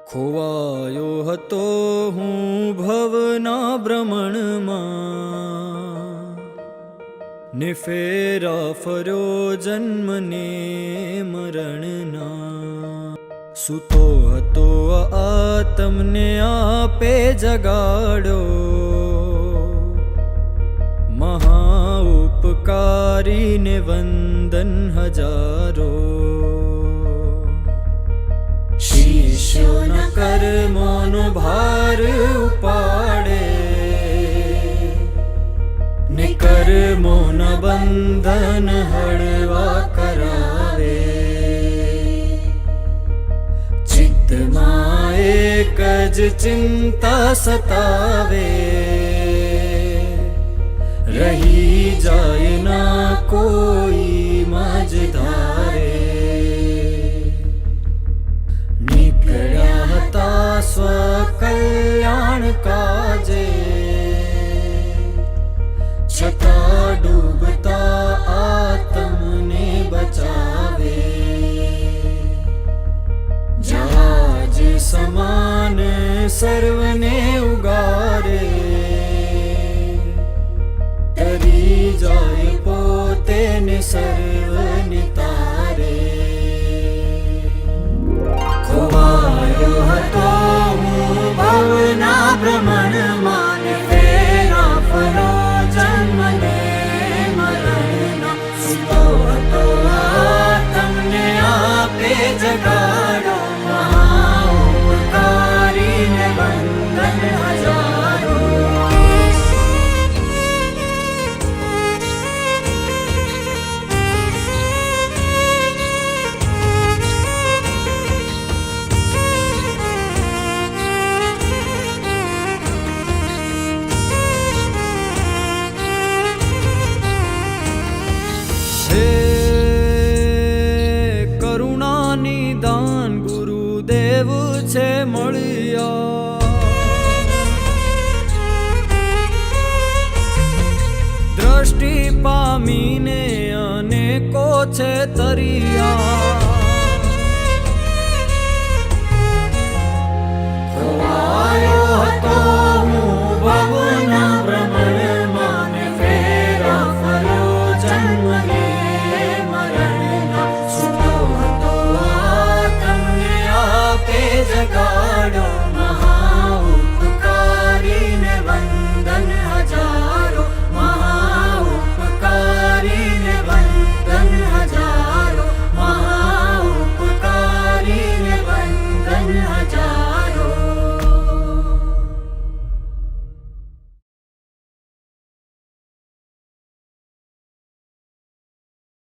ખોવાયો હતો હું ભવના ભ્રમણમાં, ને ફેરા ફર્યો જન્મને મરણના. સૂતો હતો આ તમને આપે જગાડ્યો, મહા ઉપકારીને વંદન હજારો. શિષ્યોના કર્મોનો ભાર ઉપાડે, ને કર્મોના બંધન હળવા કરાવે. ચિત્તમાં એક જ ચિંતા સતાવે, રહી જાય ના કોઈ મજધારે. નીકળ્યા હતા સ્વકલ્યાણ કાજે, છતાં ડૂબતા આત્મને બચાવે. જહાજ સમાન સર્વને ઉગારે, તરી જાય પોતે ને સર્વને તારે. ખોવાયો હતો હું ભવના ભ્રમણમાં, ને ફેરા ફર્યો જન્મને મરણના. સૂતો હતો આ તમને આપે જગાડો, મહા ઉપકારીને વંદન હજારો. કરુણાની દાન ગુરુદેવ છે મળ્યા, દ્રષ્ટિ પામીને અનેકો છે તરિયા. ખોવાયો હતો